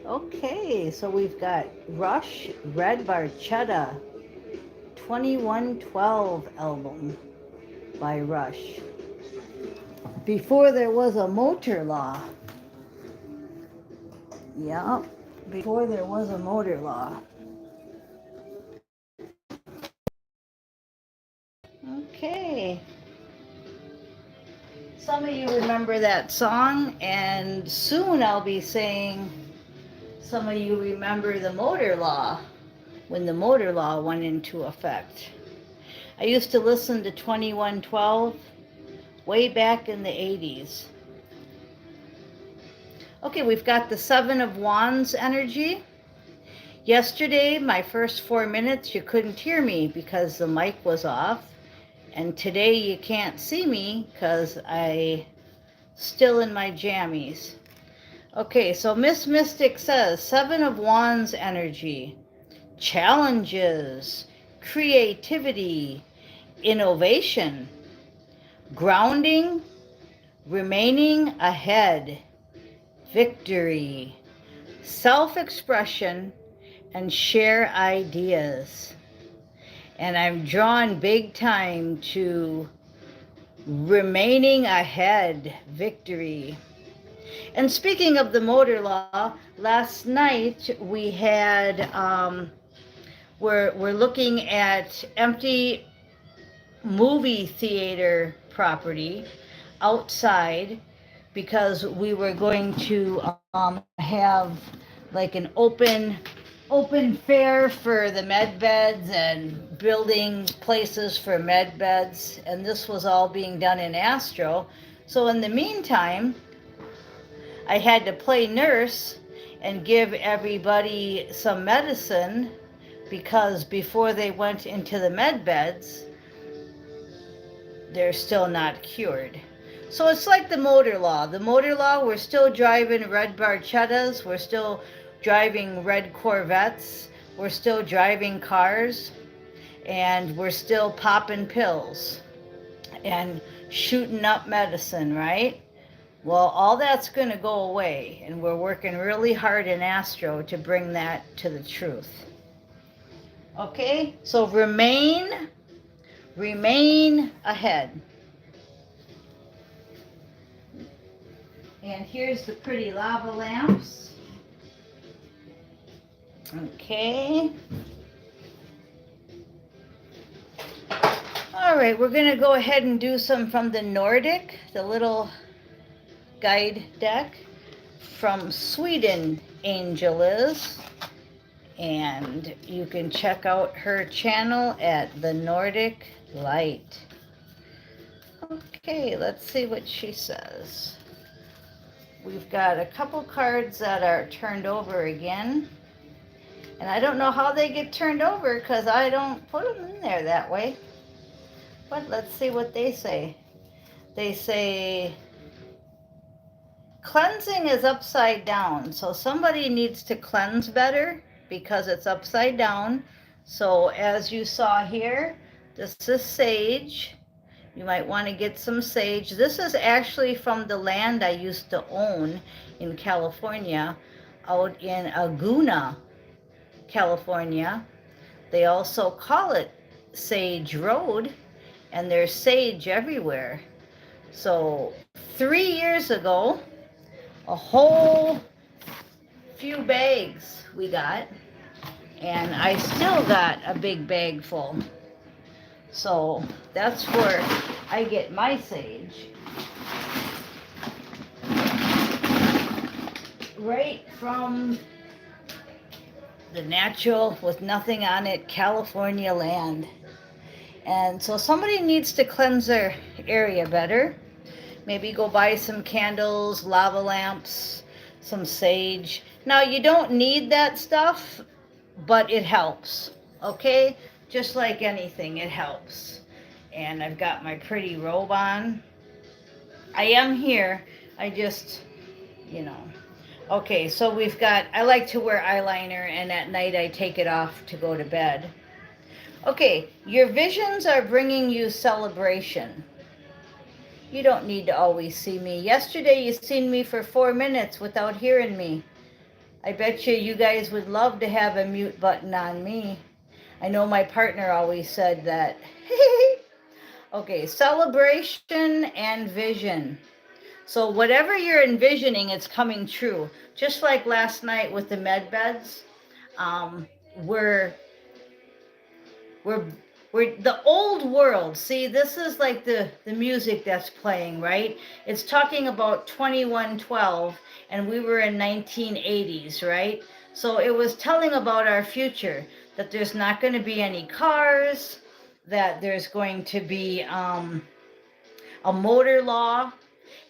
Okay, so we've got Rush Red Barchetta 2112 album by Rush. Before there was a motor law. Yeah, before there was a motor law. Okay. Some of you remember that song, and soon I'll be saying some of you remember the motor law when the motor law went into effect. I used to listen to 2112 way back in the 80s. Okay, we've got the Seven of Wands energy. Yesterday, my first 4 minutes, you couldn't hear me because the mic was off. And today you can't see me because I still in my jammies. Okay, so Miss Mystic says Seven of Wands energy, challenges, creativity, innovation, grounding, remaining ahead, victory, self-expression, and share ideas. And I'm drawn big time to remaining ahead, victory. And speaking of the motor law, last night we had, we're looking at empty movie theater property outside because we were going to have like an open fair for the med beds and building places for med beds, and this was all being done in Astro. So in the meantime, I had to play nurse and give everybody some medicine because before they went into the med beds, they're still not cured. So it's like the motor law. The motor law, we're still driving red Barchettas, we're still driving red Corvettes, we're still driving cars, and we're still popping pills and shooting up medicine, right? Well, all that's going to go away, and we're working really hard in Astro to bring that to the truth. Okay, so remain ahead. And here's the pretty lava lamps. Okay. All right, we're going to go ahead and do some from the Nordic, the little guide deck. From Sweden, Angel is. And you can check out her channel at The Nordic Light. Okay, let's see what she says. We've got a couple cards that are turned over again. And I don't know how they get turned over because I don't put them in there that way. But let's see what they say. They say, cleansing is upside down. So somebody needs to cleanse better because it's upside down. So as you saw here, this is sage. You might want to get some sage. This is actually from the land I used to own in California, out in Aguna, California. They also call it Sage Road, and there's sage everywhere. So 3 years ago, a whole few bags we got, and I still got a big bag full. So that's where I get my sage. Right from the natural, with nothing on it, California land. And so somebody needs to cleanse their area better. Maybe go buy some candles, lava lamps, some sage. Now, you don't need that stuff, but it helps, okay? Just like anything, it helps. And I've got my pretty robe on. I am here. I just, you know. Okay, so we've got, I like to wear eyeliner, and at night I take it off to go to bed. Okay, your visions are bringing you celebration. You don't need to always see me. Yesterday you seen me for 4 minutes without hearing me. I bet you guys would love to have a mute button on me. I know my partner always said that. Okay, celebration and vision. So whatever you're envisioning, it's coming true. Just like last night with the med beds, um, we're we're we're the old world. See, this is like the music that's playing, right? It's talking about 2112, and we were in 1980s, right? So it was telling about our future, that there's not going to be any cars, that there's going to be a motor law.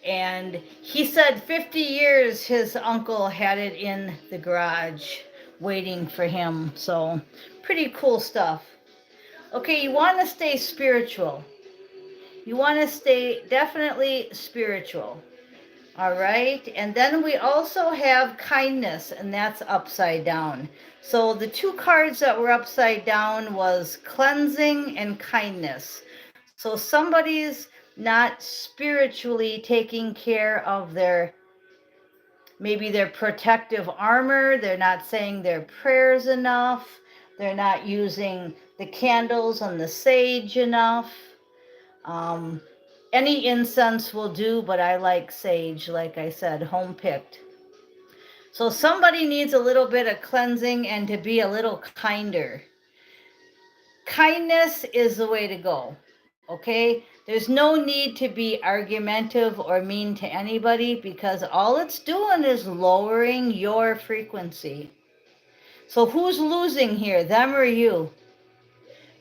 And he said 50 years his uncle had it in the garage waiting for him. So pretty cool stuff. Okay, you want to stay spiritual. You want to stay definitely spiritual. All right. And then we also have kindness, and that's upside down. So the two cards that were upside down was cleansing and kindness. So somebody's not spiritually taking care of maybe their protective armor. They're not saying their prayers enough. They're not using the candles and the sage enough. Um, any incense will do, but I like sage, like I said, home picked. So somebody needs a little bit of cleansing and to be a little kinder. Kindness is the way to go. Okay? There's no need to be argumentative or mean to anybody, because all it's doing is lowering your frequency. So who's losing here, them or you?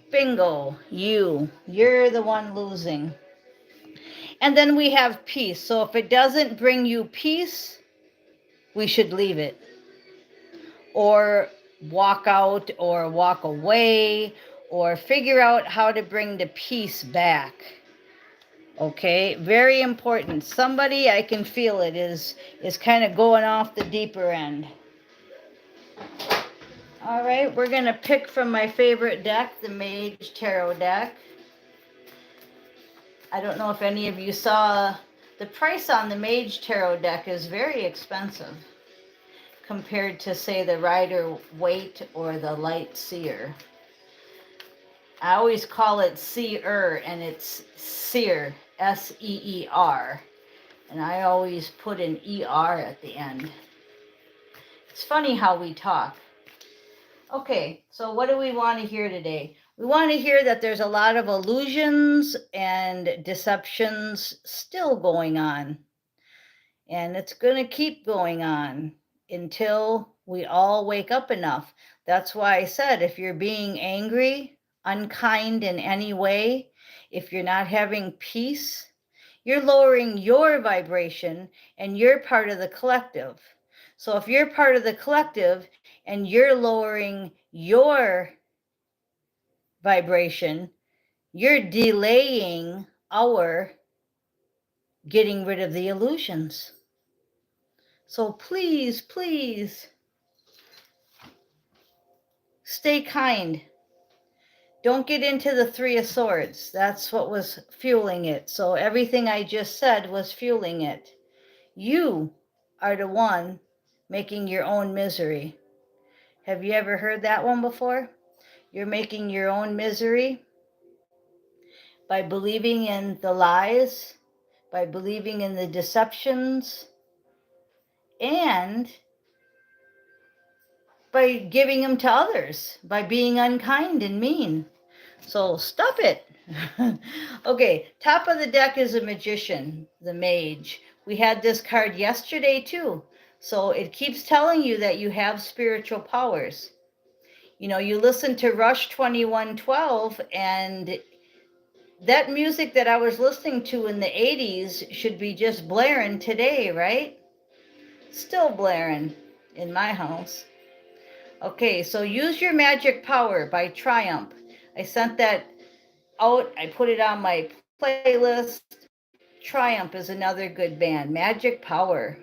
Bingo, you. You're the one losing. And then we have peace. So if it doesn't bring you peace, we should leave it. Or walk out or walk away, or figure out how to bring the peace back. Okay, very important. Somebody, I can feel it, is kind of going off the deeper end. All right, we're going to pick from my favorite deck, the Mage Tarot deck. I don't know if any of you saw, the price on the Mage Tarot deck is very expensive compared to, say, the Rider Waite or the Light Seer. I always call it Seer, and it's Seer, S-E-E-R. And I always put an E-R at the end. It's funny how we talk. Okay, so what do we want to hear today? We want to hear that there's a lot of illusions and deceptions still going on. And it's going to keep going on until we all wake up enough. That's why I said, if you're being angry, unkind in any way, if you're not having peace, you're lowering your vibration, and you're part of the collective. So if you're part of the collective and you're lowering your vibration, you're delaying our getting rid of the illusions. So please, please, stay kind. Don't get into the Three of Swords. That's what was fueling it. So everything I just said was fueling it. You are the one making your own misery. Have you ever heard that one before? You're making your own misery by believing in the lies, by believing in the deceptions, and by giving them to others, by being unkind and mean. So stop it. Okay, top of the deck is a magician, the mage. We had this card yesterday too. So it keeps telling you that you have spiritual powers. You know, you listen to Rush 2112, and that music that I was listening to in the 80s should be just blaring today, right? Still blaring in my house. Okay, so Use Your Magic Power by Triumph. I sent that out. I put it on my playlist. Triumph is another good band. Magic Power.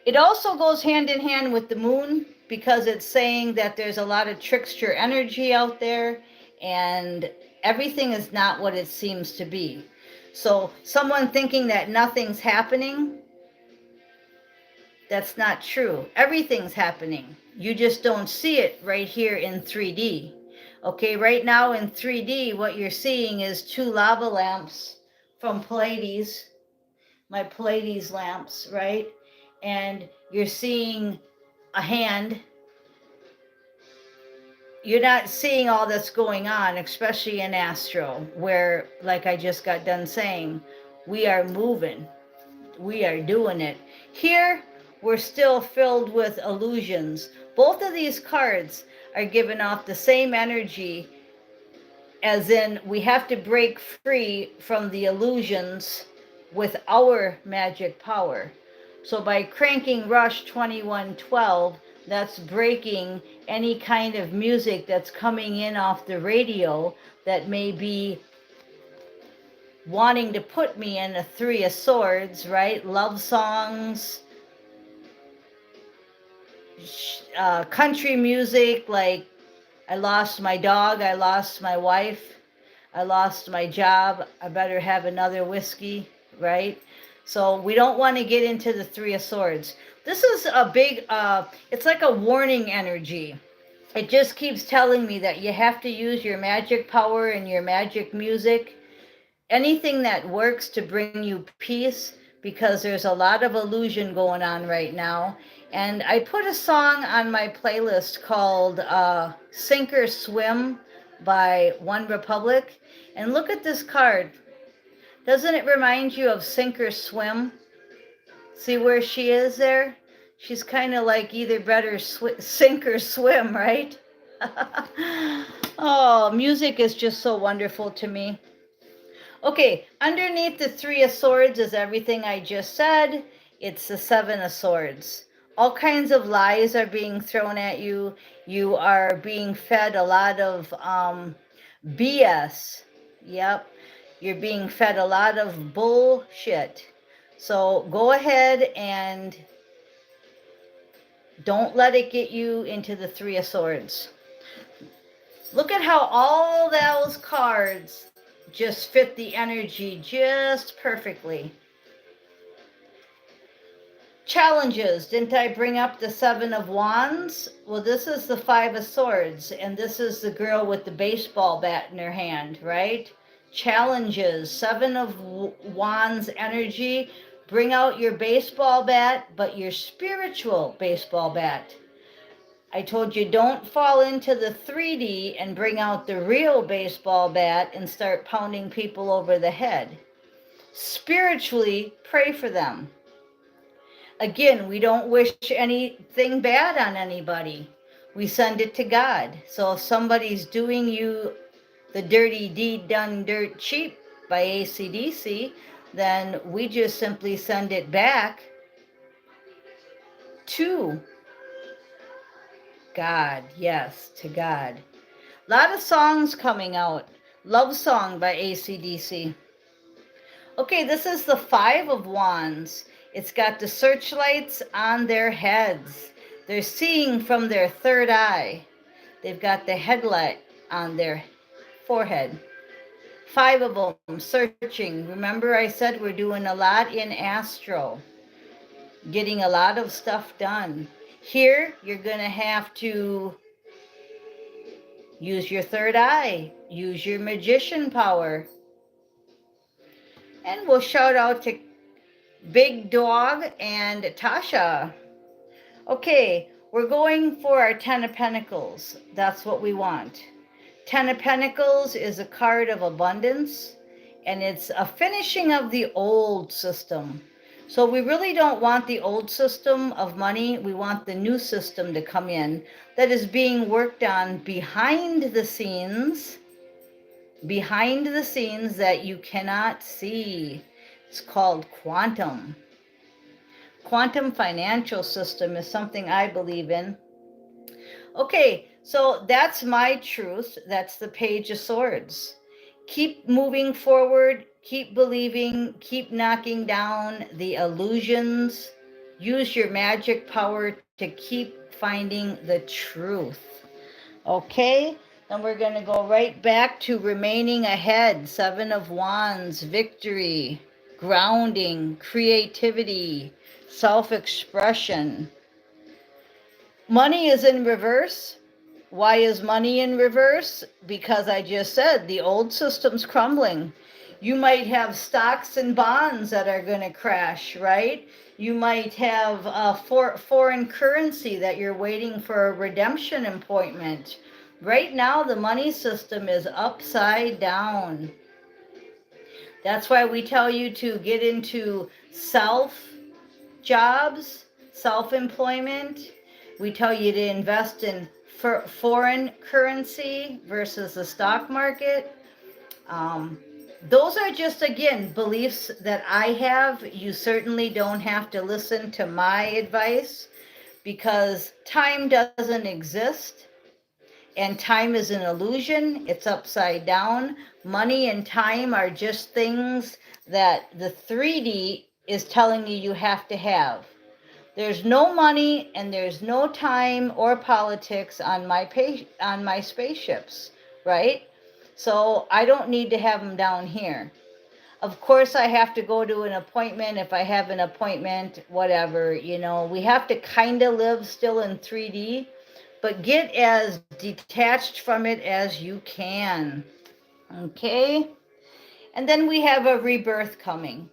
It also goes hand in hand with the moon, because it's saying that there's a lot of trickster energy out there, and everything is not what it seems to be. So someone thinking that nothing's happening, That's not true. Everything's happening. You just don't see it right here in 3D. Okay, right now in 3D, what you're seeing is two lava lamps from Pleiades, my Pleiades lamps, right? And you're seeing a hand. You're not seeing all that's going on, especially in astro, where, like I just got done saying, we are moving, we are doing it. Here, we're still filled with illusions. Both of these cards are giving off the same energy, as in we have to break free from the illusions with our magic power. So by cranking Rush 2112, that's breaking any kind of music that's coming in off the radio that may be wanting to put me in a Three of Swords, right? Love songs, country music, like I lost my dog, I lost my wife, I lost my job, I better have another whiskey, right? So we don't want to get into the Three of Swords. This is a big, it's like a warning energy. It just keeps telling me that you have to use your magic power and your magic music, anything that works to bring you peace, because there's a lot of illusion going on right now. And I put a song on my playlist called Sink or Swim by One Republic. And look at this card. Doesn't it remind you of Sink or Swim? See where she is there? She's kind of like either better sink or swim, right? Oh, music is just so wonderful to me. Okay, underneath the Three of Swords is everything I just said. It's the Seven of Swords. All kinds of lies are being thrown at you. You are being fed a lot of BS. Yep, you're being fed a lot of bullshit. So go ahead and don't let it get you into the Three of Swords. Look at how all those cards just fit the energy just perfectly. Challenges. Didn't I bring up the Seven of Wands? Well, this is the Five of Swords, and this is the girl with the baseball bat in her hand, right? Challenges. Seven of Wands energy. Bring out your baseball bat, but your spiritual baseball bat. I told you don't fall into the 3D and bring out the real baseball bat and start pounding people over the head. Spiritually, pray for them. Again, we don't wish anything bad on anybody. We send it to God. So if somebody's doing you the dirty deed done dirt cheap by AC/DC, then we just simply send it back to God. Yes, to God. A lot of songs coming out. Love Song by AC/DC. Okay, this is the Five of Wands. It's got the searchlights on their heads. They're seeing from their third eye. They've got the headlight on their forehead. Five of them searching. Remember I said we're doing a lot in astro. Getting a lot of stuff done. Here, you're going to have to use your third eye. Use your magician power. And we'll shout out to Big Dog and Tasha. Okay, we're going for our Ten of Pentacles. That's what we want. Ten of Pentacles is a card of abundance, and it's a finishing of the old system. So we really don't want the old system of money. We want the new system to come in that is being worked on behind the scenes that you cannot see. It's called quantum. Quantum financial system is something I believe in. Okay, so that's my truth. That's the Page of Swords. Keep moving forward, keep believing, keep knocking down the illusions. Use your magic power to keep finding the truth. Okay, then we're going to go right back to remaining ahead. Seven of Wands, victory, grounding, creativity, self expression. Money is in reverse. Why is money in reverse? Because I just said the old system's crumbling. You might have stocks and bonds that are going to crash, right? You might have foreign currency that you're waiting for a redemption appointment. Right now, the money system is upside down. That's why we tell you to get into self jobs, self employment. We tell you to invest in foreign currency versus the stock market. Um, those are just, again, beliefs that I have. You certainly don't have to listen to my advice because time doesn't exist and time is an illusion. It's upside down. Money and time are just things that the 3D is telling you you have to have. There's no money and there's no time or politics on my spaceships, right? So I don't need to have them down here. Of course, I have to go to an appointment if I have an appointment, whatever, we have to kind of live still in 3D, but get as detached from it as you can. Okay? And then we have a rebirth coming.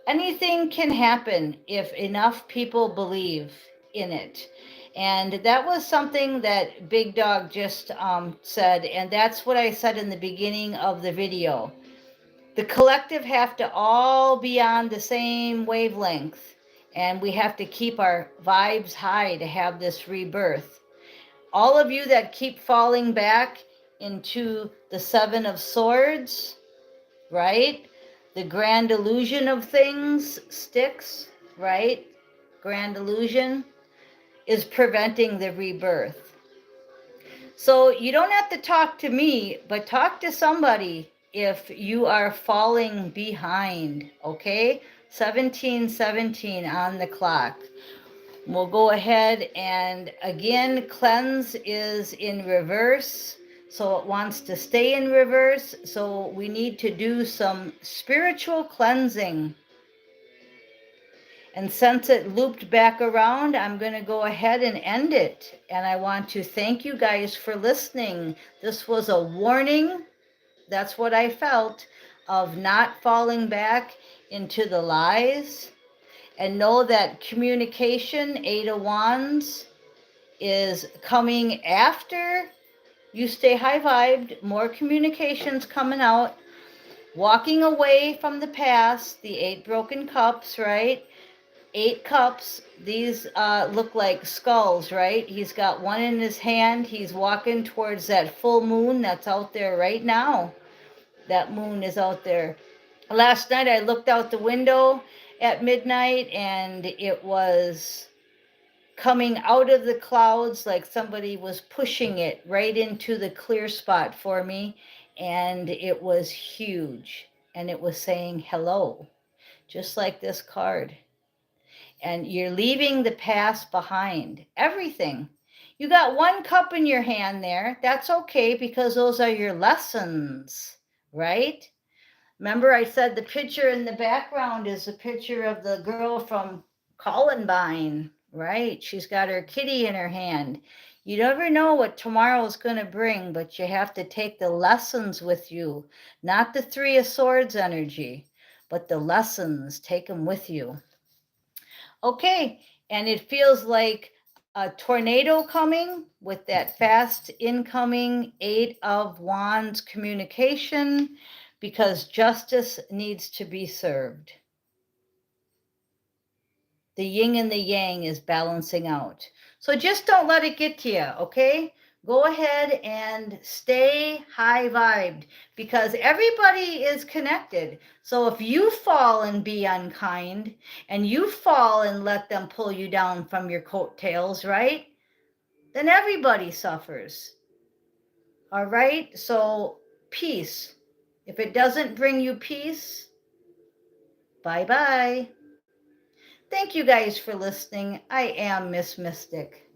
Anything can happen if enough people believe in it. And that was something that Big Dog just said, and that's what I said in the beginning of the video. The collective have to all be on the same wavelength, and we have to keep our vibes high to have this rebirth. All of you that keep falling back into the Seven of Swords, right? The grand illusion of things sticks, right? Grand illusion is preventing the rebirth. So you don't have to talk to me, but talk to somebody if you are falling behind, okay? 1717 on the clock. We'll go ahead and again, cleanse is in reverse. So it wants to stay in reverse. So we need to do some spiritual cleansing. And since it looped back around, I'm going to go ahead and end it. And I want to thank you guys for listening. This was a warning. That's what I felt, of not falling back into the lies. And know that communication, Eight of Wands, is coming after you stay high vibed. More communications coming out. Walking away from the past, the 8 broken cups, right? 8 cups. These look like skulls, right? He's got one in his hand. He's walking towards that full moon that's out there right now. That moon is out there. Last night I looked out the window at midnight and it was coming out of the clouds like somebody was pushing it right into the clear spot for me. And it was huge. And it was saying hello, just like this card. And you're leaving the past behind. Everything. You got 1 cup in your hand there. That's okay because those are your lessons, right? Remember I said the picture in the background is a picture of the girl from Columbine, right? She's got her kitty in her hand. You never know what tomorrow's going to bring, but you have to take the lessons with you. Not the 3 of Swords energy, but the lessons. Take them with you. Okay, and it feels like a tornado coming with that fast incoming 8 of Wands communication, because justice needs to be served. The yin and the yang is balancing out. So just don't let it get to you, okay? Go ahead and stay high vibed because everybody is connected. So if you fall and be unkind and you fall and let them pull you down from your coattails, right? Then everybody suffers. All right? So peace. If it doesn't bring you peace, bye-bye. Thank you guys for listening. I am Miss Mystic.